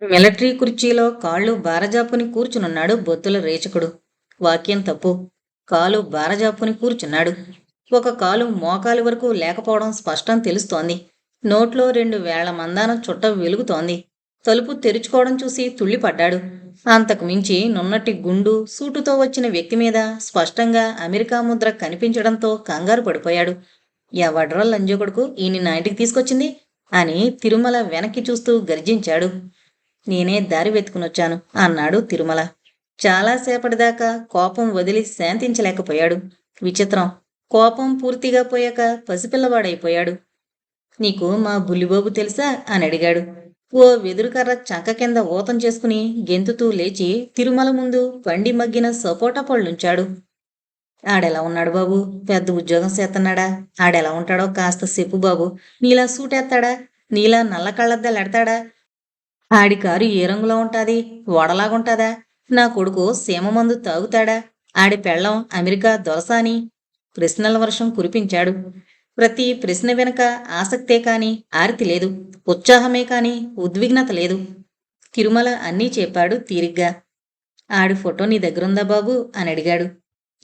Military కుర్చీలో కాళ్ళు బారజాపుని కూర్చునున్నాడు బొత్తుల రేచకుడు. వాక్యం తప్పు. కాలు బారజాపుని కూర్చున్నాడు. ఒక కాలు మోకాలి వరకు లేకపోవడం స్పష్టం తెలుస్తోంది. నోట్లో 2 వేళ్ల మందాన చుట్ట వెలుగుతోంది. తలుపు తెరుచుకోవడం చూసి తుళ్ళిపడ్డాడు. అంతకు మించి నున్నటి గుండు సూటుతో వచ్చిన వ్యక్తి మీద స్పష్టంగా అమెరికా ముద్ర కనిపించడంతో కంగారు పడిపోయాడు. ఎవడ్రో లంజోకొడుకు ఈయన్ని నా ఇంటికి తీసుకొచ్చింది అని తిరుమల వెనక్కి చూస్తూ గర్జించాడు. నేనే దారి వెతుకునొచ్చాను అన్నాడు తిరుమల. చాలాసేపటిదాకా కోపం వదిలి శాంతించలేకపోయాడు. విచిత్రం, కోపం పూర్తిగా పోయాక పసిపిల్లవాడైపోయాడు. నీకు మా బుల్లిబాబు తెలుసా అని అడిగాడు. ఓ వెదురుకర్ర చంక కింద ఊతం చేసుకుని గెంతుతూ లేచి తిరుమల ముందు పండి మగ్గిన సపోటా పళ్ళుంచాడు. ఆడెలా ఉన్నాడు బాబు? పెద్ద ఉద్యోగం చేస్తున్నాడా? ఆడెలా ఉంటాడో కాస్త చెప్పు బాబు. నీలా సూటేస్తాడా? నీలా నల్ల కళ్ళద్దాలెడతాడా? ఆడి కారు ఏ రంగులో ఉంటాది? ఓడలాగుంటాదా? నా కొడుకు సీమమందు తాగుతాడా? ఆడి పెళ్ళం అమెరికా దొరసాని? ప్రశ్నల వర్షం కురిపించాడు. ప్రతి ప్రశ్న వెనుక ఆసక్తే కాని ఆర్తి లేదు, ఉత్సాహమే కాని ఉద్విగ్నత లేదు. తిరుమల అన్నీ చెప్పాడు తీరిగ్గా. ఆడి ఫోటో నీ దగ్గరుందా బాబు అని అడిగాడు.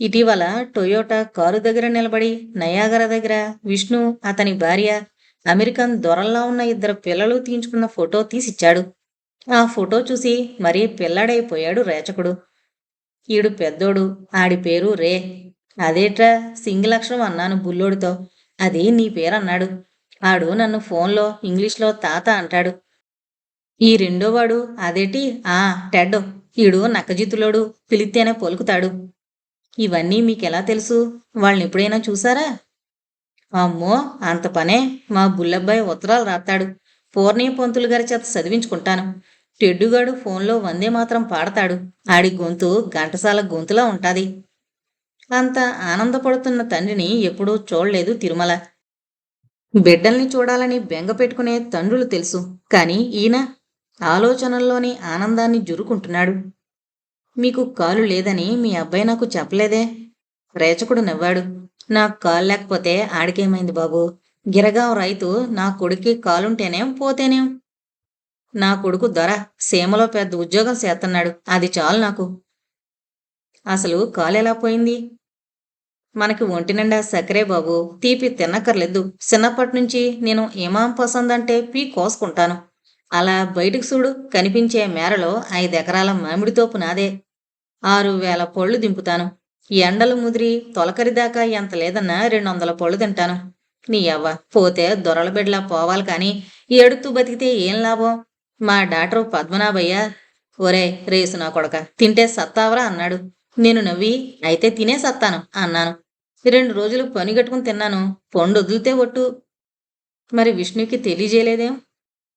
ఇటీవల టొయోటా కారు దగ్గర నిలబడి నయాగర దగ్గర విష్ణు, అతని భార్య, అమెరికన్ దొరల్లా ఉన్న 2 పిల్లలు తీయించుకున్న ఫోటో తీసిచ్చాడు. ఆ ఫోటో చూసి మరీ పిల్లాడైపోయాడు రేచకుడు. ఈడు పెద్దోడు, ఆడి పేరు రే. అదేట్రా సింగిల్ అక్షరం అన్నాను బుల్లోడితో. అది నీ పేరన్నాడు. ఆడు నన్ను ఫోన్లో ఇంగ్లీష్లో తాత అంటాడు. ఈ రెండోవాడు అదేటి టెడ్. ఈడు నక్కజిత్తులోడు, పిలిస్తేనే పలుకుతాడు. ఇవన్నీ మీకెలా తెలుసు? వాళ్ళనెప్పుడైనా చూసారా? అమ్మో, అంత పనే. మా బుల్లబ్బాయి ఉత్తరాలు రాస్తాడు. పూర్ణయ్య పంతులు గారి చేత చదివించుకుంటాను. టెడ్డుగాడు ఫోన్లో వందే మాత్రం పాడతాడు. ఆడి గొంతు ఘంటసాల గొంతులా ఉంటాది. అంత ఆనందపడుతున్న తండ్రిని ఎప్పుడూ చూడలేదు తిరుమల. బిడ్డల్ని చూడాలని బెంగ పెట్టుకునే తండ్రులు తెలుసు. కాని ఈయన ఆలోచనల్లోని ఆనందాన్ని జురుకుంటున్నాడు. మీకు కాలు లేదని మీ అబ్బాయి నాకు చెప్పలేదే? రేచకుడు నవ్వాడు. నాకు కాలు లేకపోతే ఆడికేమైంది బాబు? గిరగాం రైతు నా కొడుక్కి కాలుంటేనేం పోతేనేం. నా కొడుకు దొర సీమలో పెద్ద ఉద్యోగం చేస్తున్నాడు. అది చాలు నాకు. అసలు కాలెలా పోయింది? మనకి ఒంటి నిండా సక్కరే బాబు, తీపి తిన్నక్కర్లేదు. చిన్నప్పటినుంచి నేను ఇమాం పసంద్ అంటే పీ కోసుకుంటాను. అలా బయటికి చూడు, కనిపించే మేరలో 5 ఎకరాల మామిడి తోపు నాదే. 6,000 పళ్ళు దింపుతాను. ఎండలు ముదిరి తొలకరిదాకా ఎంత లేదన్నా 200 పళ్ళు తింటాను. నీ అవ్వ పోతే దొరల బిడ్డలా పోవాలి కాని ఏడుతూ బతికితే ఏం లాభం? మా డాక్టరు పద్మనాభయ్య ఒరే రేసు నా కొడక తింటే సత్తావరా అన్నాడు. నేను నవ్వి అయితే తినే సత్తాను అన్నాను. 2 రోజులు పని కట్టుకుని తిన్నాను. పండు వదిలితే ఒట్టు. మరి విష్ణుకి తెలియజేయలేదేం?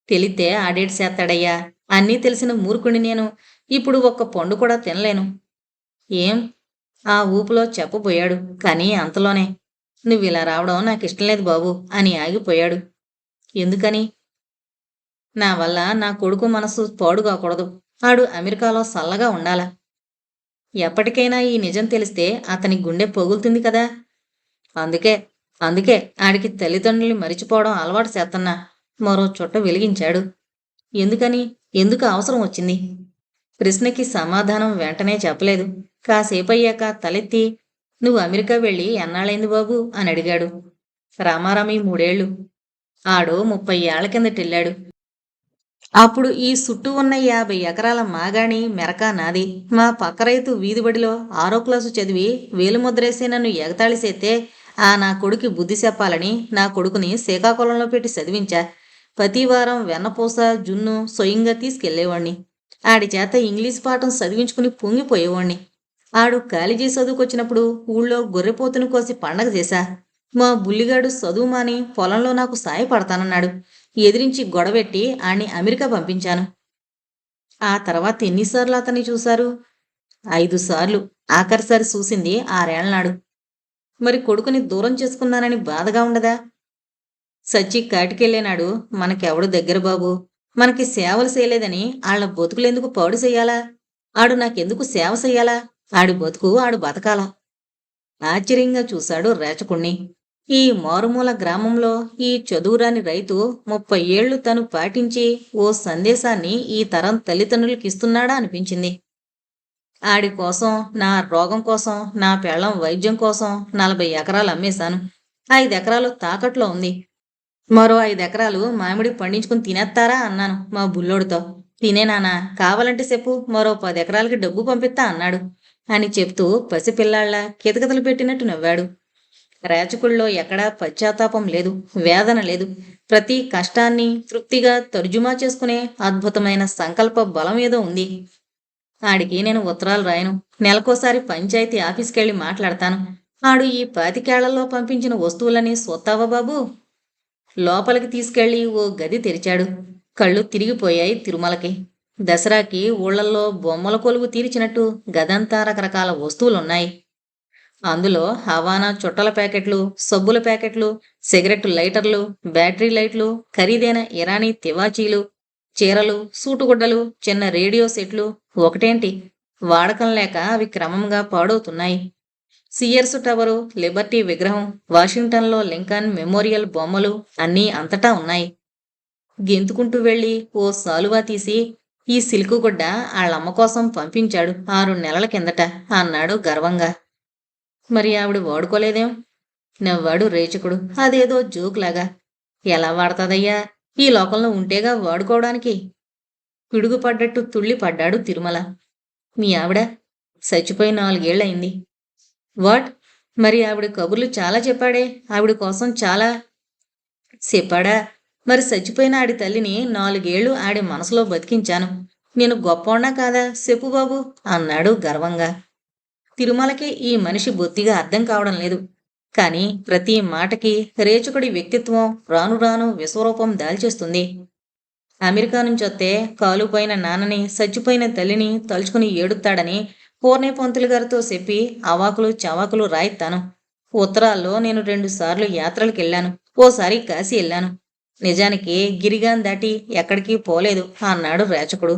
తెలితే ఆడేటి చేస్తాడయ్యా. అన్నీ తెలిసిన మూర్ఖుని నేను. ఇప్పుడు ఒక్క పండు కూడా తినలేను. ఏం? ఆ ఊపులో చెప్పబోయాడు. కానీ అంతలోనే నువ్విలా రావడం నాకిష్టం లేదు బాబు అని ఆగిపోయాడు. ఎందుకని? నా వల్ల నా కొడుకు మనసు పాడు కాకూడదు. ఆడు అమెరికాలో సల్లగా ఉండాలా. ఎప్పటికైనా ఈ నిజం తెలిస్తే అతని గుండె పగులుతుంది కదా. అందుకే అందుకే ఆడికి తల్లిదండ్రుల్ని మరిచిపోవడం అలవాటు చేస్తున్నా. మరో చుట్ట వెలిగించాడు. ఎందుకని? ఎందుకు అవసరం వచ్చింది? ప్రశ్నకి సమాధానం వెంటనే చెప్పలేదు. కాసేపయ్యాక తలెత్తి నువ్వు అమెరికా వెళ్ళి ఎన్నాళ్ళైంది బాబు అని అడిగాడు. రామారామి 3 ఏళ్ళు. ఆడు 30 ఏళ్ల కిందటెళ్ళాడు. అప్పుడు ఈ చుట్టూ ఉన్న 50 ఎకరాల మాగాణి మెరక నాది. మా పక్క రైతు వీధిబడిలో 6వ క్లాసు చదివి వేలుముద్రేసి నన్ను ఎగతాళి చేస్తే నా కొడుకు బుద్ధి చెప్పాలని నా కొడుకుని శ్రీకాకుళంలో పెట్టి చదివించా. ప్రతివారం వెన్నపూస జున్ను స్వయంగా తీసుకెళ్లేవాణ్ణి. ఆడి చేత ఇంగ్లీష్ పాఠం చదివించుకుని పొంగిపోయేవాణ్ణి. ఆడు కాలేజీ చదువుకొచ్చినప్పుడు ఊళ్ళో గొర్రెపోతును కోసి పండగ చేశా. మా బుల్లిగాడు చదువు మాని పొలంలో నాకు సాయపడతానన్నాడు. ఎదిరించి గొడవెట్టి ఆణ్ణి అమెరికా పంపించాను. ఆ తర్వాత ఎన్నిసార్లు అతన్ని చూశారు? 5 సార్లు. ఆఖరిసారి చూసింది 6 ఏళ్లనాడు. మరి కొడుకుని దూరం చేసుకున్నానని బాధగా ఉండదా? సచ్చి కాటికెళ్ళేనాడు మనకెవడు దగ్గర బాబు. మనకి సేవలు చేయలేదని ఆళ్ల బతుకులెందుకు పాడు చెయ్యాలా? ఆడు నాకెందుకు సేవ చెయ్యాలా? ఆడి బతుకు ఆడు బతకాలా. ఆశ్చర్యంగా చూశాడు రేచకుణ్ణి. ఈ మారుమూల గ్రామంలో ఈ చదువురాని రైతు 30 ఏళ్లు తను పాటించి ఓ సందేశాన్ని ఈ తరం తల్లిదండ్రులకి ఇస్తున్నాడా అనిపించింది. ఆడి కోసం, నా రోగం కోసం, నా పెళ్ళాం వైద్యం కోసం 40 ఎకరాలు అమ్మేశాను. 5 ఎకరాలు తాకట్లో ఉంది. మరో 5 ఎకరాలు మామిడి పండించుకుని తినేత్తారా అన్నాను మా బుల్లోడితో. తినే నానా, కావాలంటే చెప్పు, మరో 10 ఎకరాలకి డబ్బు పంపిస్తా అన్నాడు అని చెప్తూ పసిపిల్లాళ్ళ కితకితలు పెట్టినట్టు నవ్వాడు. రేచకుల్లో ఎక్కడా పశ్చాత్తాపం లేదు, వేదన లేదు. ప్రతి కష్టాన్ని తృప్తిగా తర్జుమా చేసుకునే అద్భుతమైన సంకల్ప బలం ఏదో ఉంది. ఆడికి నేను ఉత్తరాలు రాయను. నెలకోసారి పంచాయతీ ఆఫీస్కెళ్ళి మాట్లాడతాను. ఆడు ఈ 25 పంపించిన వస్తువులని సొత్తావా బాబు? లోపలికి తీసుకెళ్లి ఓ గది తెరిచాడు. కళ్ళు తిరిగిపోయాయి తిరుమలకి. దసరాకి ఊళ్ళల్లో బొమ్మల కొలువు తీర్చినట్టు గదంతా రకరకాల వస్తువులున్నాయి. అందులో హవానా చుట్టల ప్యాకెట్లు, సబ్బుల ప్యాకెట్లు, సిగరెట్ లైటర్లు, బ్యాటరీ లైట్లు, ఖరీదైన ఇరానీ తివాచీలు, చీరలు, సూటుగుడ్డలు, చిన్న రేడియో సెట్లు. ఒకటేంటి, వాడకం లేక అవి క్రమంగా పాడవుతున్నాయి. సియర్స్ టవరు, లిబర్టీ విగ్రహం, వాషింగ్టన్లో లింకన్ మెమోరియల్ బొమ్మలు అన్నీ అంతటా ఉన్నాయి. గెంతుకుంటూ వెళ్ళి ఓ సాలువా తీసి, ఈ సిల్కు గుడ్డ ఆళ్ళమ్మ కోసం పంపించాడు 6 నెలల కిందట అన్నాడు గర్వంగా. మరి ఆవిడ వాడుకోలేదేం? నవ్వాడు రేచకుడు అదేదో జోకులాగా. ఎలా వాడతాదయ్యా, ఈ లోకంలో ఉంటేగా వాడుకోవడానికి. పిడుగుపడ్డట్టు తుళ్ళిపడ్డాడు తిరుమల. మీ ఆవిడ చచ్చిపోయి 4 ఏళ్లయింది. వాట్? మరి ఆవిడ కబుర్లు చాలా చెప్పాడే, ఆవిడ కోసం చాలా చెప్పాడా? మరి చచ్చిపోయిన ఆడి తల్లిని 4 ఏళ్లు ఆడి మనసులో బతికించాను. నేను గొప్పోడ్నా కాదా చెప్పు బాబు అన్నాడు గర్వంగా. తిరుమలకి ఈ మనిషి బొత్తిగా అర్థం కావడం లేదు. కాని ప్రతి మాటకి రేచకుడి వ్యక్తిత్వం రాను రాను విశ్వరూపం దాల్చేస్తుంది. అమెరికా నుంచొస్తే కాలుపోయిన నాన్నని, చచ్చిపోయిన తల్లిని తలుచుకుని ఏడుతాడని పూర్ణే పంతులు గారితో చెప్పి అవాకులు చవాకులు రాయిస్తాను. ఉత్తరాల్లో నేను 2 సార్లు యాత్రలకెళ్ళాను, ఓసారి కాశీ వెళ్ళాను. నిజానికి గిరిగాన్ దాటి ఎక్కడికి పోలేదు అన్నాడు రేచకుడు.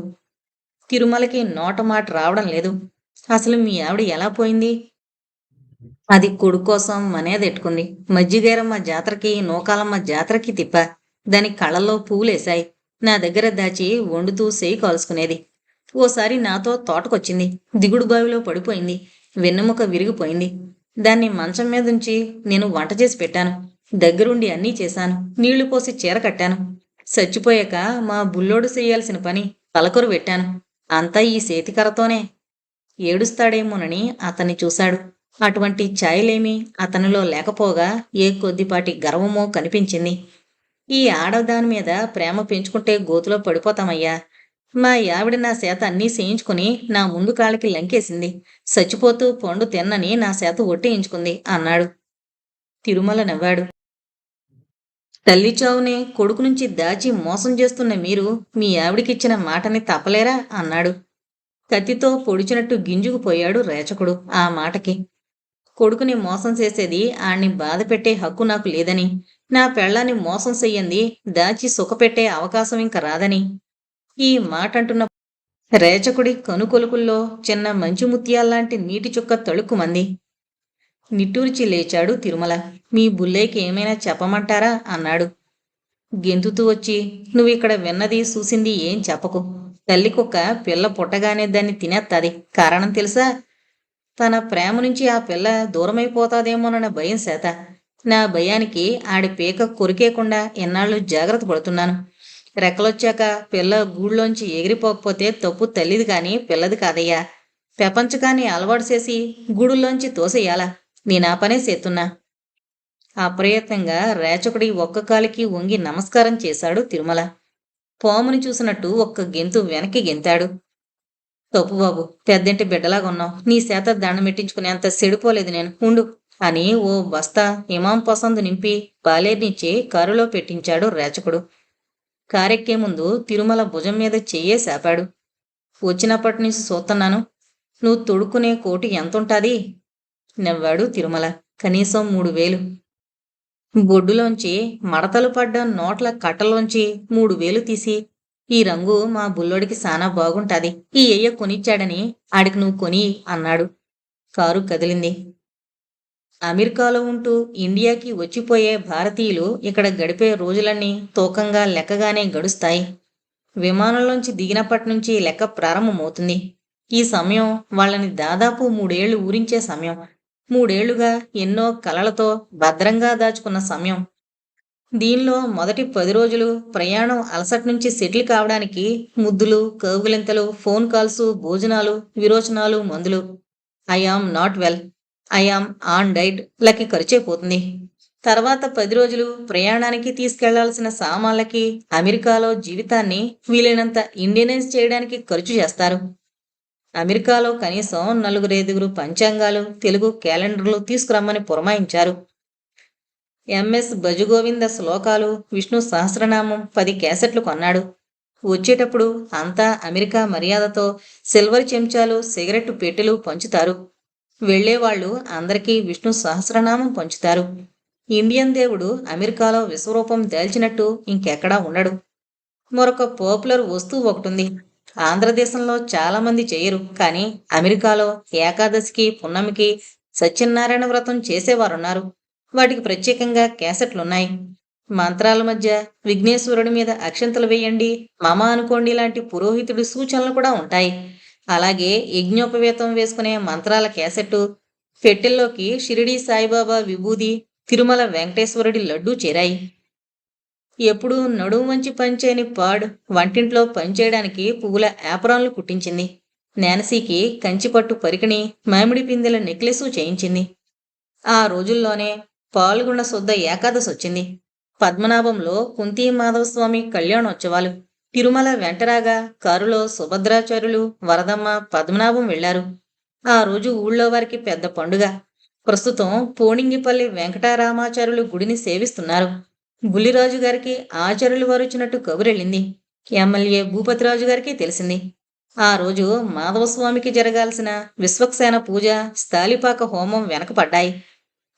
తిరుమలకి నోట మాట రావడం లేదు. అసలు మీ ఆవిడ ఎలా పోయింది? అది కొడుకు కోసం మనేదెట్టుకుంది. మజ్జిగేరమ్మ జాతరకి, నూకాలమ్మ జాతరకి తిప్పా. దాని కళ్ళల్లో పువ్వులేశాయి. నా దగ్గర దాచి వండుతూ సేయి కాల్చుకునేది. ఓసారి నాతో తోటకొచ్చింది. దిగుడు బావిలో పడిపోయింది. వెన్నెముక విరిగిపోయింది. దాన్ని మంచం మీదుంచి నేను వంట చేసి పెట్టాను. దగ్గరుండి అన్నీ చేశాను. నీళ్లు పోసి చీర కట్టాను. చచ్చిపోయాక మా బుల్లోడు చెయ్యాల్సిన పని తలకొరు పెట్టాను. అంతా ఈ సేతికరతోనే. ఏడుస్తాడేమోనని అతన్ని చూశాడు. అటువంటి ఛాయలేమీ అతనిలో లేకపోగా ఏ కొద్దిపాటి గర్వమో కనిపించింది. ఈ ఆడదాని మీద ప్రేమ పెంచుకుంటే గోతులో పడిపోతామయ్యా. మా ఆవిడ నా చేత అన్నీ చేయించుకుని నా ముందు కాళ్ళకి లంకేసింది. చచ్చిపోతూ పండు తిన్నని నా చేత ఒట్టేయించుకుంది అన్నాడు. తిరుమల నవ్వాడు. తల్లి చావునే కొడుకు నుంచి దాచి మోసం చేస్తున్న మీరు మీ ఆవిడికిచ్చిన మాటని తప్పలేరా అన్నాడు. కత్తితో పొడిచినట్టు గింజుకుపోయాడు రేచకుడు ఆ మాటకి. కొడుకుని మోసం చేసేది ఆణ్ణి బాధ పెట్టే హక్కు నాకు లేదని, నా పెళ్ళాన్ని మోసం చెయ్యంది దాచి సుఖపెట్టే అవకాశం ఇంక రాదని. ఈ మాటంటున్న రేచకుడి కనుకొలుకుల్లో చిన్న మంచు ముత్యాల్లాంటి నీటి చుక్క తళుక్కుమంది. నిట్టూర్చి లేచాడు తిరుమల. మీ బుల్లేకి ఏమైనా చెప్పమంటారా అన్నాడు. గెంతుతూ వచ్చి, నువ్విక్కడ విన్నది చూసింది ఏం చెప్పకు. తల్లి కుక్క పిల్ల పుట్టగానే దాన్ని తినేత్తది. కారణం తెలుసా? తన ప్రేమ నుంచి ఆ పిల్ల దూరమైపోతాదేమోనన్న భయం చేత. నా భయానికి ఆడి పీక కొరికేయకుండా ఎన్నాళ్ళు జాగ్రత్త పడుతున్నాను. రెక్కలొచ్చాక పిల్ల గూళ్ళోంచి ఎగిరిపోకపోతే తప్పు తల్లిది కాని పిల్లది కాదయ్యా. ప్రపంచకాన్ని అలవాటు చేసి గూడుల్లోంచి తోసేయాలా? నేనా పనే చేస్తున్నా. అప్రయత్నంగా రేచకుడి ఒక్క కాలికి వంగి నమస్కారం చేశాడు తిరుమల. పాముని చూసినట్టు ఒక్క గెంతు వెనక్కి గెంతాడు. తప్పు బాబు, పెద్దంటి బిడ్డలాగున్నావు. నీ చేత దండం పెట్టించుకునేంత సెడిపోలేదు నేను, ఉండు అని ఓ బస్తా ఇమాం పసందు నింపి బాలేర్నిచ్చి కారులో పెట్టించాడు రేచకుడు. కారెక్కే ముందు తిరుమల భుజం మీద చెయ్యే శాపాడు. వచ్చినప్పటి నుంచి చూస్తున్నాను. నువ్వు తొడుక్కునే కోటి ఎంతుంటాది? నవ్వాడు తిరుమల. కనీసం 3000. బొడ్డులోంచి మడతలు పడ్డ నోట్ల కట్టలోంచి 3000 తీసి, ఈ రంగు మా బుల్లోడికి సానా బాగుంటాది, ఈ అయ్య కొనిచ్చాడని ఆడికి నువ్వు కొని అన్నాడు. కారు కదిలింది. అమెరికాలో ఉంటూ ఇండియాకి వచ్చిపోయే భారతీయులు ఇక్కడ గడిపే రోజులన్నీ తూకంగా లెక్కగానే గడుస్తాయి. విమానంలోంచి దిగినప్పటి నుంచి లెక్క ప్రారంభమవుతుంది. ఈ సమయం వాళ్ళని దాదాపు 3 ఏళ్లు ఊరించే సమయం. 3 ఏళ్లుగా ఎన్నో కలలతో భద్రంగా దాచుకున్న సమయం. దీనిలో మొదటి 10 రోజులు ప్రయాణం అలసట నుంచి సెటిల్ కావడానికి ముద్దులు, కౌగిలింతలు, ఫోన్ కాల్సు, భోజనాలు, విరోచనాలు, మందులు. I am not well, I am on diet లకి ఖర్చయిపోతుంది. తర్వాత 10 రోజులు ప్రయాణానికి తీసుకెళ్లాల్సిన సామాన్లకి, అమెరికాలో జీవితాన్ని వీలైనంత ఇండియనైజ్ చేయడానికి ఖర్చు చేస్తారు. అమెరికాలో కనీసం 4-5 పంచాంగాలు, తెలుగు క్యాలెండర్లు తీసుకురమ్మని పురమాయించారు. ఎంఎస్ భజగోవింద శ్లోకాలు, విష్ణు సహస్రనామం 10 క్యాసెట్లు కొన్నాడు. వచ్చేటప్పుడు అంతా అమెరికా మర్యాదతో సిల్వర్ చెంచాలు, సిగరెట్టు పెట్టెలు పంచుతారు. వెళ్లేవాళ్లు అందరికీ విష్ణు సహస్రనామం పంచుతారు. ఇండియన్ దేవుడు అమెరికాలో విశ్వరూపం దాల్చినట్టు ఇంకెక్కడా ఉండడు. మరొక పాపులర్ వస్తువు ఒకటుంది. ఆంధ్రదేశంలో చాలామంది చేయరు, కానీ అమెరికాలో ఏకాదశికి, పున్నమికి సత్యనారాయణ వ్రతం చేసేవారున్నారు. వాటికి ప్రత్యేకంగా క్యాసెట్లున్నాయి. మంత్రాల మధ్య విఘ్నేశ్వరుడి మీద అక్షంతలు వేయండి, మమ అనుకోండి లాంటి పురోహితుడి సూచనలు కూడా ఉంటాయి. అలాగే యజ్ఞోపవేతం వేసుకునే మంత్రాల క్యాసెట్టు, పెట్టెల్లోకి షిరిడీ సాయిబాబా విభూది, తిరుమల వెంకటేశ్వరుడి లడ్డూ చేరాయి. ఎప్పుడూ నడుము వంచి పనిచేయని పాడ్ వంటింట్లో పనిచేయడానికి పువ్వుల యాపరాన్లు కుట్టించింది. నాన్సీకి కంచిపట్టు పరికిణి, మామిడి పిందెల నెక్లెసు చేయించింది. ఆ రోజుల్లోనే పాల్గొండ శుద్ధ ఏకాదశి వచ్చింది. పద్మనాభంలో కుంతీ మాధవస్వామి కళ్యాణోత్సవాలు. తిరుమల వెంటరాగా కారులో సుభద్రాచార్యులు, వరదమ్మ, పద్మనాభం వెళ్లారు. ఆ రోజు ఊళ్ళో వారికి పెద్ద పండుగ. ప్రస్తుతం పోణింగిపల్లి వెంకటరామాచార్యులు గుడిని సేవిస్తున్నారు. బుల్లిరాజు గారికి ఆచార్యులు వారు వచ్చినట్టు కబురెళ్ళింది. ఎమ్మెల్యే భూపతిరాజు గారికి తెలిసింది. ఆ రోజు మాధవస్వామికి జరగాల్సిన విశ్వక్సేన పూజ, స్థాళిపాక హోమం వెనకపడ్డాయి.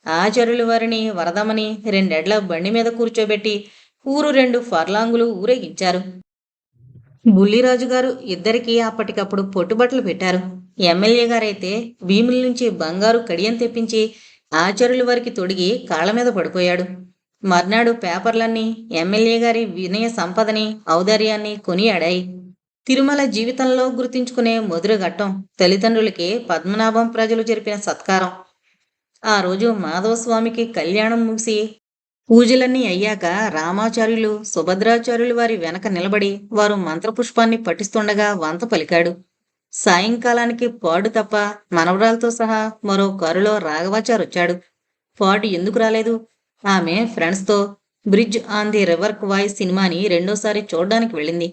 ఆచార్యుల వారిని, వరదమ్మని 2 ఎడ్ల బండి మీద కూర్చోబెట్టి ఊరు 2 ఫర్లాంగులు ఊరేగించారు. బుల్లిరాజు గారు ఇద్దరికీ అప్పటికప్పుడు పొట్టుబట్టలు పెట్టారు. ఎమ్మెల్యే గారైతే భీముల నుంచి బంగారు కడియం తెప్పించి ఆచార్యుల వారికి తొడిగి కాళ్ల మీద పడిపోయాడు. మర్నాడు పేపర్లన్నీ ఎమ్మెల్యే గారి వినయ సంపదని, ఔదార్యాన్ని కొనియాడాయి. తిరుమల జీవితంలో గుర్తించుకునే మధుర ఘట్టం తల్లిదండ్రులకి పద్మనాభం ప్రజలు జరిపిన సత్కారం. ఆ రోజు మాధవస్వామికి కళ్యాణం ముగిసి పూజలన్నీ అయ్యాక రామాచార్యులు, సుభద్రాచార్యులు వారి వెనక నిలబడి వారు మంత్రపుష్పాన్ని పఠిస్తుండగా వంత పలికాడు. సాయంకాలానికి పాడు తప్ప మనవరాలతో సహా మరో కారులో రాఘవాచారొచ్చాడు. పాడు ఎందుకు రాలేదు? ఆమె ఫ్రెండ్స్తో bridge on the river Kwai సినిమాని రెండోసారి చూడ్డానికి వెళ్ళింది.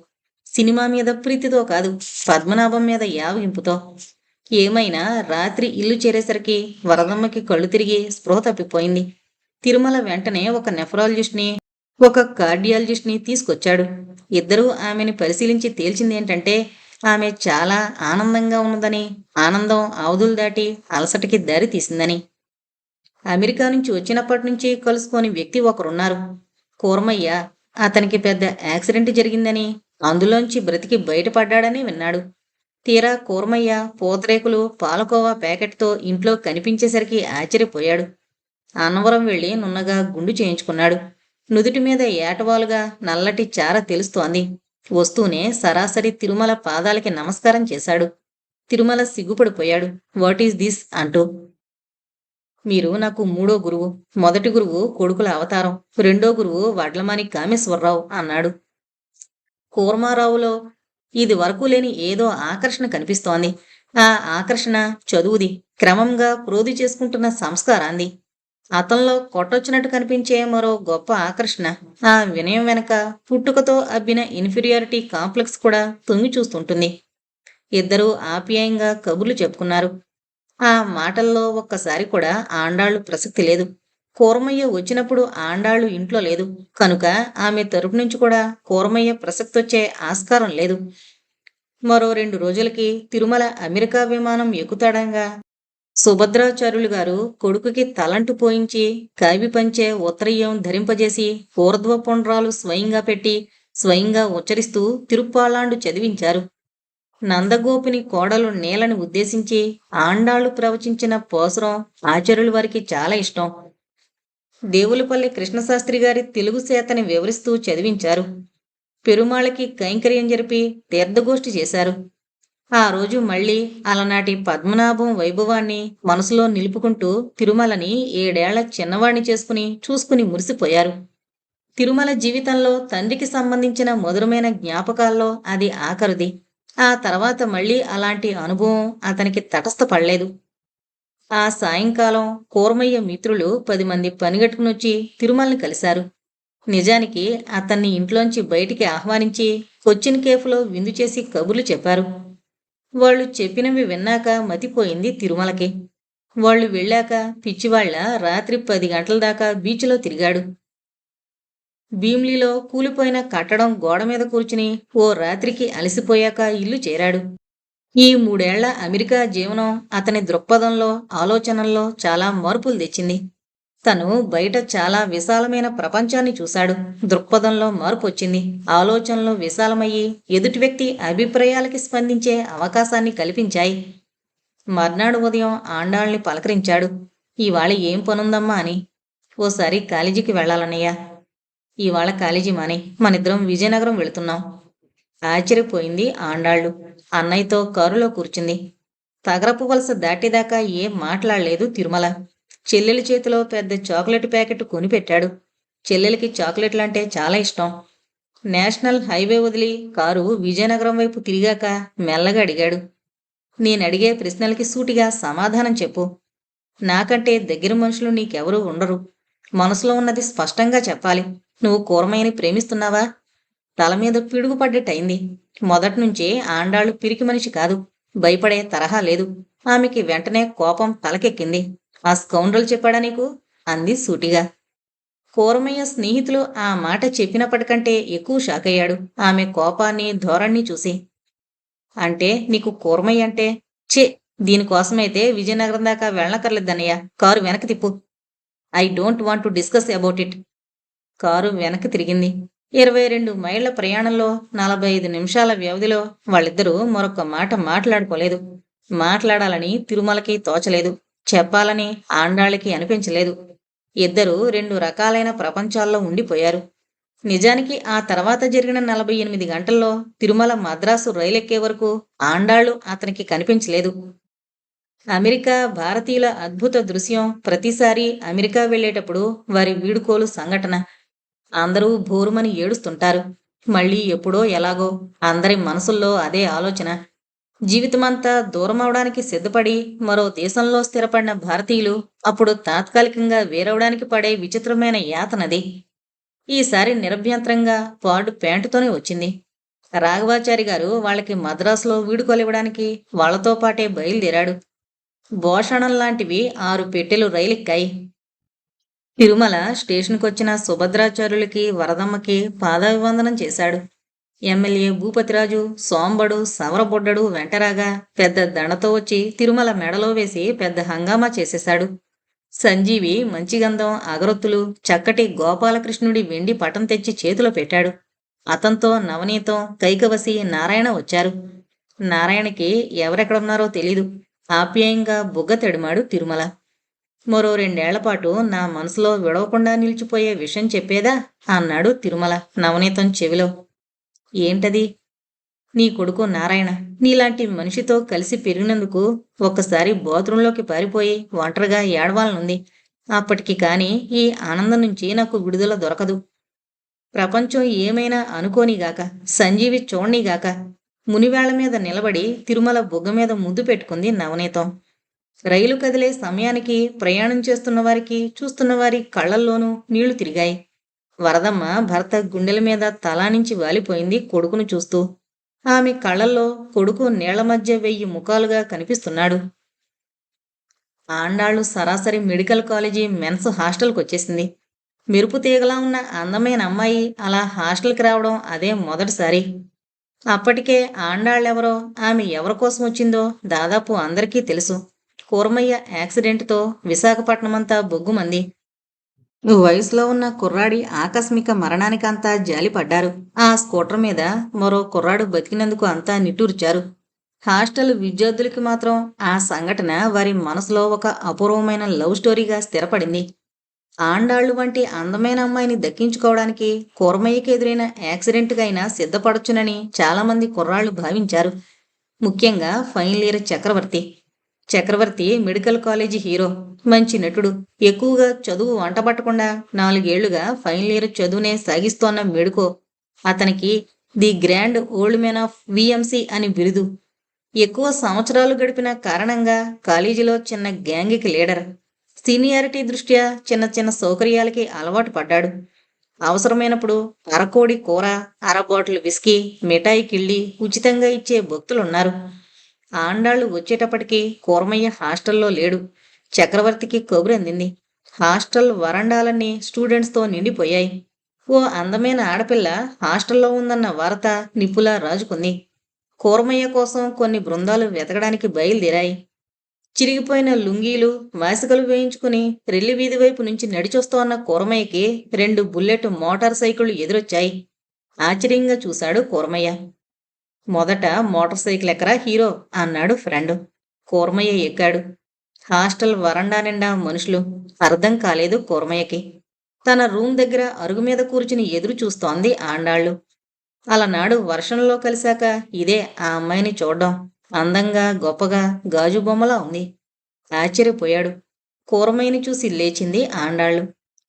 సినిమా మీద ప్రీతితో కాదు, పద్మనాభం మీద యావగింపుతో. ఏమైనా రాత్రి ఇల్లు చేరేసరికి వరదమ్మకి కళ్ళు తిరిగి స్పృహ తప్పిపోయింది. తిరుమల వెంటనే ఒక నెఫ్రాలజిస్ట్ని, ఒక కార్డియాలజిస్ట్ని తీసుకొచ్చాడు. ఇద్దరూ ఆమెని పరిశీలించి తేల్చిందేంటంటే ఆమె చాలా ఆనందంగా ఉన్నదని, ఆనందం అవధులు దాటి అలసటకి దారి తీసిందని. అమెరికా నుంచి వచ్చినప్పటి నుంచి కలుసుకొని వ్యక్తి ఒకరున్నారు, కూర్మయ్య. అతనికి పెద్ద యాక్సిడెంట్ జరిగిందని, అందులోంచి బ్రతికి బయటపడ్డాడని విన్నాడు. తీరా కూర్మయ్య పూతరేకులు, పాలకోవా ప్యాకెట్తో ఇంట్లో కనిపించేసరికి ఆశ్చర్యపోయాడు. అన్నవరం వెళ్ళి నున్నగా గుండు చేయించుకున్నాడు. నుదుటి మీద ఏటవాలుగా నల్లటి చార తెలుస్తోంది. వస్తూనే సరాసరి తిరుమల పాదాలకి నమస్కారం చేశాడు. తిరుమల సిగ్గుపడిపోయాడు. వాట్ ఈజ్ దిస్ అంటూ. మీరు నాకు 3వ గురువు. మొదటి గురువు కొడుకుల అవతారం, రెండో గురువు వడ్లమాని కామేశ్వరరావు అన్నాడు. కూర్మారావులో ఇది వరకు లేని ఏదో ఆకర్షణ కనిపిస్తోంది. ఆ ఆకర్షణ చదువుది, క్రమంగా ప్రోధి చేసుకుంటున్న సంస్కారాంది. అతనిలో కొట్టొచ్చినట్టు కనిపించే మరో గొప్ప ఆకర్షణ ఆ వినయం వెనక పుట్టుకతో అబ్బిన ఇన్ఫీరియారిటీ కాంప్లెక్స్ కూడా తొంగి చూస్తుంటుంది. ఇద్దరూ ఆప్యాయంగా కబుర్లు చెప్పుకున్నారు. ఆ మాటల్లో ఒక్కసారి కూడా ఆండాళ్లు ప్రసక్తి లేదు. కూర్మయ్య వచ్చినప్పుడు ఆండాళ్లు ఇంట్లో లేదు కనుక ఆమె తరపు నుంచి కూడా కూర్మయ్య ప్రసక్తొచ్చే ఆస్కారం లేదు. మరో 2 రోజులకి తిరుమల అమెరికా విమానం ఎక్కుతాడంగా సుభద్రాచార్యులు గారు కొడుకుకి తలంటు పోయించి, కావి పంచే ఉత్తరీయం ధరింపజేసి, ఊర్ధ్వపుండ్రాలు స్వయంగా పెట్టి, స్వయంగా ఉచ్చరిస్తూ తిరుప్పాళ్ళాండు చదివించారు. నందగోపుని కోడలు నీలని ఉద్దేశించి ఆండాళ్లు ప్రవచించిన పోసరం ఆచార్యుల వారికి చాలా ఇష్టం. దేవులపల్లి కృష్ణశాస్త్రి గారి తెలుగు సేతని వివరిస్తూ చదివించారు. పెరుమాళకి కైంకర్యం జరిపి తీర్థగోష్ఠి చేశారు. ఆ రోజు మళ్ళీ అలనాటి పద్మనాభం వైభవాన్ని మనసులో నిలుపుకుంటూ తిరుమలని 7 ఏళ్ల చిన్నవాణ్ణి చూసుకుని మురిసిపోయారు. తిరుమల జీవితంలో తండ్రికి సంబంధించిన మధురమైన జ్ఞాపకాల్లో అది ఆఖరుది. ఆ తర్వాత మళ్ళీ అలాంటి అనుభవం అతనికి తటస్థపడలేదు. ఆ సాయంకాలం కూర్మయ్య మిత్రులు 10 మంది పనిగట్టుకునొచ్చి తిరుమలని కలిశారు. నిజానికి అతన్ని ఇంట్లోంచి బయటికి ఆహ్వానించి కొచ్చిన్ కేఫ్లో విందు చేసి కబుర్లు చెప్పారు. వాళ్ళు చెప్పినవి విన్నాక మతిపోయింది తిరుమలకి. వాళ్ళు వెళ్ళాక పిచ్చివాళ్ల రాత్రి 10 గంటల దాకా బీచ్లో తిరిగాడు. భీమ్లీలో కూలిపోయిన కట్టడం గోడ మీద కూర్చుని ఓ రాత్రికి అలసిపోయాక ఇల్లు చేరాడు. ఈ 3 ఏళ్ల అమెరికా జీవనం అతని దృక్పథంలో, ఆలోచనల్లో చాలా మార్పులు తెచ్చింది. తను బయట చాలా విశాలమైన ప్రపంచాన్ని చూశాడు. దృక్పథంలో మార్పు వచ్చింది. ఆలోచనలు విశాలమయ్యి ఎదుటి వ్యక్తి అభిప్రాయాలకి స్పందించే అవకాశాన్ని కల్పించాయి. మర్నాడు ఉదయం ఆండాళ్ళని పలకరించాడు. ఇవాళ ఏం పనుందమ్మా అని. ఓసారి కాలేజీకి వెళ్ళాలన్నయ్యా. ఇవాళ కాలేజీ మాని మనిద్దరం విజయనగరం వెళుతున్నాం. ఆశ్చర్యపోయింది ఆండాళ్ళు. అన్నయ్యతో కారులో కూర్చుంది. తగరపు వలస దాటిదాకా ఏం మాట్లాడలేదు తిరుమల. చెల్లెలి చేతిలో పెద్ద చాక్లెట్ ప్యాకెట్ కొనిపెట్టాడు. చెల్లెలికి చాక్లెట్లంటే చాలా ఇష్టం. నేషనల్ హైవే వదిలి కారు విజయనగరం వైపు తిరిగాక మెల్లగా అడిగాడు. నేనడిగే ప్రశ్నలకి సూటిగా సమాధానం చెప్పు. నాకంటే దగ్గర మనుషులు నీకెవరూ ఉండరు. మనసులో ఉన్నది స్పష్టంగా చెప్పాలి. నువ్వు కూరమయ్యని ప్రేమిస్తున్నావా? తల మీద పిడుగు పడ్డట్టయింది. మొదట్నుంచే ఆండాళ్ళు పిరికి మనిషి కాదు. భయపడే తరహా లేదు. ఆమెకి వెంటనే కోపం తలకెక్కింది. ఆ స్కౌండ్రల్ చెప్పాడా నీకు? అంది సూటిగా. కూరమయ్య స్నేహితులు ఆ మాట చెప్పినప్పటికంటే ఎక్కువ షాకయ్యాడు ఆమె కోపాన్ని, ధోరణ్ణి చూసి. అంటే నీకు కూరమయ్య అంటే? ఛే, దీనికోసమైతే విజయనగరం దాకా వెళ్ళనక్కర్లేదన్నయ్య. కారు వెనక్కి తిప్పు. I don't want to discuss about it. Car వెనక్కి తిరిగింది. 22 మైళ్ల ప్రయాణంలో 45 నిమిషాల వ్యవధిలో వాళ్ళిద్దరూ మరొక మాట మాట్లాడుకోలేదు. మాట్లాడాలని తిరుమలకి తోచలేదు. చెప్పాలని ఆండాళ్ళకి అనిపించలేదు. ఇద్దరూ 2 రకాలైన ప్రపంచాల్లో ఉండిపోయారు. నిజానికి ఆ తర్వాత జరిగిన 48 గంటల్లో తిరుమల మద్రాసు రైలెక్కే వరకు ఆండాళ్ళు అతనికి కనిపించలేదు. అమెరికా భారతీయుల అద్భుత దృశ్యం ప్రతిసారి అమెరికా వెళ్ళేటప్పుడు వారి వీడుకోలు సంఘటన. అందరూ భోరుమని ఏడుస్తుంటారు. మళ్ళీ ఎప్పుడో ఎలాగో అందరి మనసుల్లో అదే ఆలోచన. జీవితమంతా దూరమవడానికి సిద్ధపడి మరో దేశంలో స్థిరపడిన భారతీయులు అప్పుడు తాత్కాలికంగా వేరవడానికి పడే విచిత్రమైన యాతనది. ఈసారి నిరభ్యంతరంగా పాడు ప్యాంటుతోనే వచ్చింది. రాఘవాచారి గారు వాళ్ళకి మద్రాసులో వీడుకోలివ్వడానికి వాళ్లతో పాటే బయలుదేరాడు. భోషణం లాంటివి 6 పెట్టెలు రైలెక్కాయి. తిరుమల స్టేషన్కొచ్చిన సుభద్రాచార్యులకి, వరదమ్మకి పాదాభివందనం చేశాడు. ఎమ్మెల్యే భూపతిరాజు, సోంబడు, సవరబొడ్డడు వెంటరాగా పెద్ద దండతో వచ్చి తిరుమల మెడలో వేసి పెద్ద హంగామా చేసేశాడు. సంజీవి మంచిగంధం, అగరొత్తులు, చక్కటి గోపాలకృష్ణుడి వెండి పటం తెచ్చి చేతిలో పెట్టాడు. అతంతో నవనీతం, కైకవసి, నారాయణ వచ్చారు. నారాయణకి ఎవరెక్కడున్నారో తెలీదు. ఆప్యాయంగా బుగ్గ తడిమాడు తిరుమల. మరో 2 ఏళ్లపాటు నా మనసులో విడవకుండా నిలిచిపోయే విషయం చెప్పేదా అన్నాడు తిరుమల నవనీతం చెవిలో. ఏంటది? నీ కొడుకు నారాయణ నీలాంటి మనిషితో కలిసి పెరిగినందుకు ఒక్కసారి బాత్రూంలోకి పారిపోయి ఒంటరిగా ఏడవాలనుంది. అప్పటికి కాని ఈ ఆనందం నుంచి నాకు విడుదల దొరకదు. ప్రపంచం ఏమైనా అనుకోనిగాక, సంజీవి చూడనిగాక. మునివేళ్ల మీద నిలబడి తిరుమల బుగ్గ మీద ముద్దు పెట్టుకుంది నవనీతం. రైలు కదిలే సమయానికి ప్రయాణం చేస్తున్న వారికి, చూస్తున్నవారి కళ్లల్లోనూ నీళ్లు తిరిగాయి. వరదమ్మ భర్త గుండెల మీద తలానించి వాలిపోయింది కొడుకును చూస్తూ. ఆమె కళ్లల్లో కొడుకు నీళ్ల మధ్య 1000 ముఖాలుగా కనిపిస్తున్నాడు. ఆండాళ్ళు సరాసరి మెడికల్ కాలేజీ మెన్స్ హాస్టల్కొచ్చేసింది. మెరుపు తీగలా ఉన్న అందమైన అమ్మాయి అలా హాస్టల్కి రావడం అదే మొదటిసారి. అప్పటికే ఆండాళ్ళెవరో, ఆమె ఎవరికోసం వచ్చిందో దాదాపు అందరికీ తెలుసు. కూరమయ్య యాక్సిడెంట్తో విశాఖపట్నమంతా బొగ్గుమంది. వయసులో ఉన్న కుర్రాడి ఆకస్మిక మరణానికంతా జాలిపడ్డారు. ఆ స్కూటర్ మీద మరో కుర్రాడు బతికినందుకు అంతా నిట్టూర్చారు. హాస్టల్ విద్యార్థులకి మాత్రం ఆ సంఘటన వారి మనసులో ఒక అపూర్వమైన లవ్ స్టోరీగా స్థిరపడింది. ఆండాళ్ళు వంటి అందమైన అమ్మాయిని దక్కించుకోవడానికి కూరమయ్యకి ఎదురైన యాక్సిడెంట్గా అయినా సిద్ధపడొచ్చునని చాలామంది కుర్రాళ్ళు భావించారు. ముఖ్యంగా ఫైనల్ ఇయర్ చక్రవర్తి. చక్రవర్తి మెడికల్ కాలేజీ హీరో, మంచి నటుడు, ఎక్కువగా చదువు వంటబట్టకుండా 4 ఏళ్లుగా ఫైనల్ ఇయర్ చదువునే సాగిస్తోన్న మెడుకో. అతనికి the grand old man of VMC అని బిరుదు. ఎక్కువ సంవత్సరాలు గడిపిన కారణంగా కాలేజీలో చిన్న గ్యాంగ్కి లీడర్. సీనియారిటీ దృష్ట్యా చిన్న చిన్న సౌకర్యాలకి అలవాటు పడ్డాడు. అవసరమైనప్పుడు అరకోడి కూర, అర బాటిల్ విస్కీ, మిఠాయి కిళ్ళి ఉచితంగా ఇచ్చే భక్తులున్నారు. ఆండాళ్ళు వచ్చేటప్పటికి కూరమయ్య హాస్టల్లో లేడు. చక్రవర్తికి కబురు అందింది. హాస్టల్ వరండాలన్నీ స్టూడెంట్స్తో నిండిపోయాయి. ఓ అందమైన ఆడపిల్ల హాస్టల్లో ఉందన్న వార్త నిప్పులా రాజుకుంది. కూరమయ్య కోసం కొన్ని బృందాలు వెతకడానికి బయలుదేరాయి. చిరిగిపోయిన లుంగీలు, మాసికలు వేయించుకుని రెల్లి వీధి వైపు నుంచి నడిచొస్తోన్న కూరమయ్యకి 2 బుల్లెట్ మోటార్ సైకిళ్లు ఎదురొచ్చాయి. ఆశ్చర్యంగా చూశాడు కూరమయ్య. మొదట మోటార్ సైకిల్ ఎక్కరా హీరో అన్నాడు ఫ్రెండ్. కూరమయ్య ఎక్కాడు. హాస్టల్ వరండా నిండా మనుషులు. అర్థం కాలేదు కూరమయ్యకి. తన రూమ్ దగ్గర అరుగు మీద కూర్చుని ఎదురు చూస్తోంది ఆండాళ్ళు. అలనాడు వర్షంలో కలిశాక ఇదే ఆ అమ్మాయిని చూడ్డం. అందంగా, గొప్పగా, గాజు బొమ్మలా ఉంది. ఆశ్చర్యపోయాడు. కూరమయ్యని చూసి లేచింది ఆండాళ్ళు.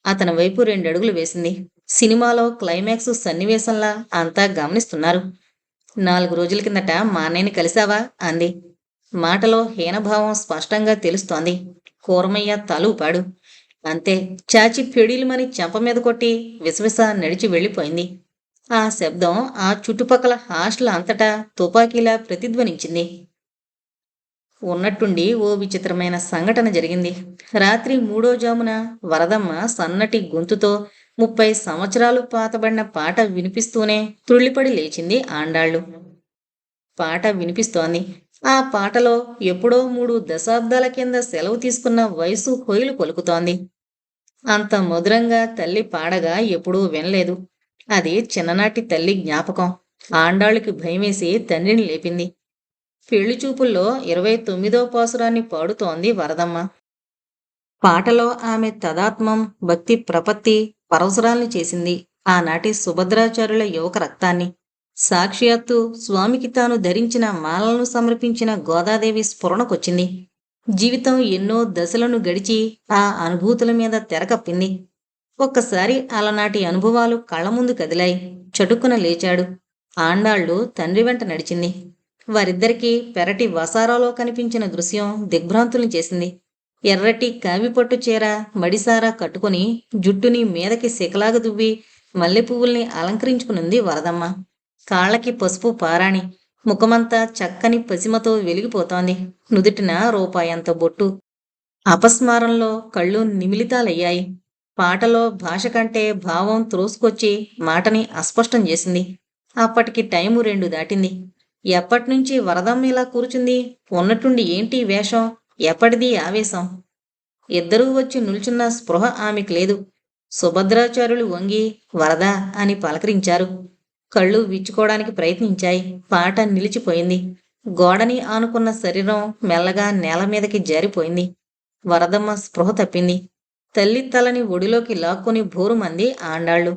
అతని వైపు 2 అడుగులు వేసింది. సినిమాలో క్లైమాక్స్ సన్నివేశంలా అంతా గమనిస్తున్నారు. 4 రోజుల కిందట మా అన్నయ్యని కలిశావా అంది. మాటలో హీనభావం స్పష్టంగా తెలుస్తోంది. కూరమయ్య తల ఊపాడు. అంతే, చాచి పెడీలుమని చెంప మీద కొట్టి విసవిస నడిచి వెళ్ళిపోయింది. ఆ శబ్దం ఆ చుట్టుపక్కల హాస్టల్ అంతటా తుపాకీలా ప్రతిధ్వనించింది. ఉన్నట్టుండి ఓ విచిత్రమైన సంఘటన జరిగింది. రాత్రి 3వ జామున వరదమ్మ సన్నటి గొంతుతో 30 సంవత్సరాలు పాతబడిన పాట వినిపిస్తూనే తుళ్ళిపడి లేచింది ఆండాళ్ళు. పాట వినిపిస్తోంది. ఆ పాటలో ఎప్పుడో 3 దశాబ్దాల కింద సెలవు తీసుకున్న వయసు హొయలు పలుకుతోంది. అంత మధురంగా తల్లి పాడగా ఎప్పుడూ వినలేదు. అది చిన్ననాటి తల్లి జ్ఞాపకం. ఆండాళ్ళకి భయమేసి తండ్రిని లేపింది. పెళ్లి చూపుల్లో 29వ పాసురాన్ని పాడుతోంది వరదమ్మ. పాటలో ఆమె తదాత్మం, భక్తి ప్రపత్తి పరవశురాల్ని చేసింది. ఆనాటి సుభద్రాచార్యుల యువక రక్తాన్ని. సాక్షాత్తు స్వామికి తాను ధరించిన మాలలను సమర్పించిన గోదాదేవి స్ఫురణకొచ్చింది. జీవితం ఎన్నో దశలను గడిచి ఆ అనుభూతుల మీద తెరకప్పింది. ఒక్కసారి అలనాటి అనుభవాలు కళ్ళ ముందు కదిలాయి. చటుక్కున లేచాడు. ఆండాళ్ళు తండ్రి వెంట నడిచింది. వారిద్దరికీ పెరటి వసారాలో కనిపించిన దృశ్యం దిగ్భ్రాంతుల్ని చేసింది. ఎర్రటి కావిపట్టు చీర, మడిసారా కట్టుకుని జుట్టుని మీదకి శిఖలాగా దువ్వి మల్లెపువ్వుల్ని అలంకరించుకునుంది వరదమ్మ. కాళ్ళకి పసుపు పారాణి, ముఖమంతా చక్కని పసిమతో వెలిగిపోతోంది. నుదుటిన రూపాయంత బొట్టు. అపస్మారంలో కళ్ళు నిమిలితాలయ్యాయి. పాటలో భాష కంటే భావం త్రోసుకొచ్చి మాటని అస్పష్టం చేసింది. అప్పటికి టైము 2 దాటింది. ఎప్పటినుంచి వరదమ్మ ఇలా కూర్చుంది? ఉన్నట్టుండి ఏంటి వేషం? ఎప్పటిది ఆవేశం? ఇద్దరూ వచ్చి నిల్చున్న స్పృహ ఆమెకు లేదు. సుభద్రాచార్యులు వంగి వరదా అని పలకరించారు. కళ్ళు విచ్చుకోవడానికి ప్రయత్నించాయి. పాట నిలిచిపోయింది. గోడని ఆనుకున్న శరీరం మెల్లగా నేల మీదకి జారిపోయింది. వరదమ్మ స్పృహ తప్పింది. తల్లి తలని ఒడిలోకి లాక్కుని భోరుమంది ఆండాళ్ళు.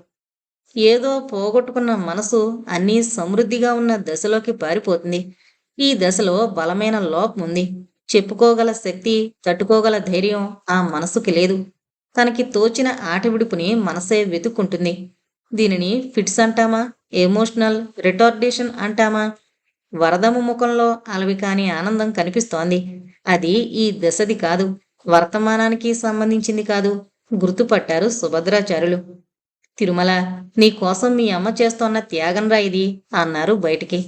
ఏదో పోగొట్టుకున్న మనసు అన్నీ సమృద్ధిగా ఉన్న దశలోకి పారిపోతుంది. ఈ దశలో బలమైన లోపం ఉంది. చెప్పుకోగల శక్తి, తట్టుకోగల ధైర్యం ఆ మనసుకి లేదు. తనకి తోచిన ఆట విడుపుని మనసే వెతుక్కుంటుంది. దీనిని ఫిట్స్ అంటామా, ఎమోషనల్ రిటార్డేషన్ అంటామా? వరదమ్మ ముఖంలో అలవి కాని ఆనందం కనిపిస్తోంది. అది ఈ దశది కాదు, వర్తమానానికి సంబంధించింది కాదు. గుర్తుపట్టారు సుభద్రాచార్యులు. తిరుమల, నీకోసం మీ అమ్మ చేస్తోన్న త్యాగంరా ఇది అన్నారు బయటికి.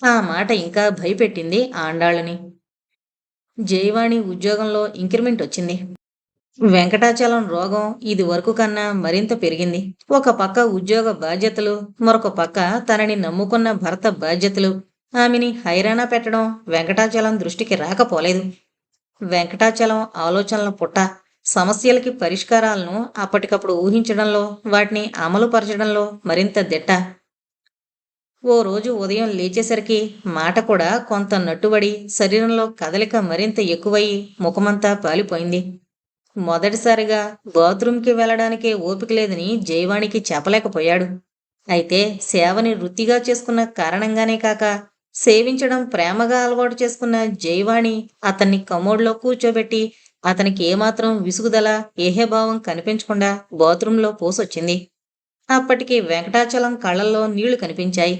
ఆ మాట ఇంకా భయపెట్టింది ఆండాళ్ళని. జయవాణి ఉద్యోగంలో ఇంక్రిమెంట్ వచ్చింది. వెంకటాచలం రోగం ఇది వరకు కన్నా మరింత పెరిగింది. ఒక పక్క ఉద్యోగ బాధ్యతలు, మరొక పక్క తనని నమ్ముకున్న భర్త బాధ్యతలు ఆమెని హైరాణ పెట్టడం వెంకటాచలం దృష్టికి రాకపోలేదు. వెంకటాచలం ఆలోచనల పుట్ట. సమస్యలకి పరిష్కారాలను అప్పటికప్పుడు ఊహించడంలో, వాటిని అమలు పరచడంలో మరింత దిట్ట. ఓ రోజు ఉదయం లేచేసరికి మాట కూడా కొంత నట్టుబడి శరీరంలో కదలిక మరింత ఎక్కువయి ముఖమంతా పాలిపోయింది. మొదటిసారిగా బాత్రూంకి వెళ్ళడానికే ఓపిక లేదని జయవాణికి చెప్పలేకపోయాడు. అయితే సేవని వృత్తిగా చేసుకున్న కారణంగానే కాక సేవించడం ప్రేమగా అలవాటు చేసుకున్న జయవాణి అతన్ని కమోడ్లో కూర్చోబెట్టి అతనికి ఏమాత్రం విసుగుదల ఏహ్యభావం కనిపించకుండా బాత్రూంలో పోసొచ్చింది. అప్పటికి వెంకటాచలం కళ్ళల్లో నీళ్లు కనిపించాయి.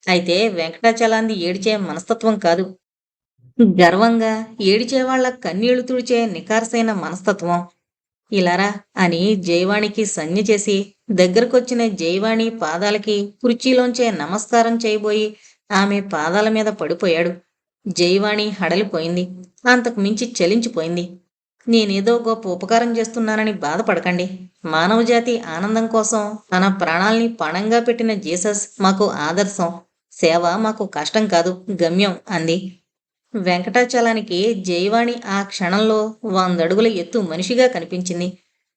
అయితే వెంకటాచలాంది ఏడిచే మనస్తత్వం కాదు. గర్వంగా ఏడిచేవాళ్ల కన్నీళ్లు తుడిచే నికార్సైన మనస్తత్వం. ఇలారా అని జయవాణికి సంజ్ఞ చేసి దగ్గరకొచ్చిన జయవాణి పాదాలకి కుర్చీలోంచే నమస్కారం చేయబోయి ఆమె పాదాల మీద పడిపోయాడు. జయవాణి హడలిపోయింది. అంతకు మించి చలించిపోయింది. నేనేదో గొప్ప ఉపకారం చేస్తున్నానని బాధపడకండి. మానవజాతి ఆనందం కోసం తన ప్రాణాల్ని పణంగా పెట్టిన జీసస్ మాకు ఆదర్శం. సేవ మాకు కష్టం కాదు, గమ్యం అంది. వెంకటాచలానికి జయవాణి ఆ క్షణంలో 100 అడుగుల ఎత్తు మనిషిగా కనిపించింది.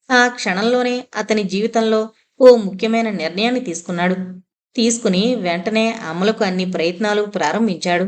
ఆ క్షణంలోనే అతని జీవితంలో ఓ ముఖ్యమైన నిర్ణయాన్ని తీసుకున్నాడు. తీసుకుని వెంటనే అమలుకు అన్ని ప్రయత్నాలు ప్రారంభించాడు.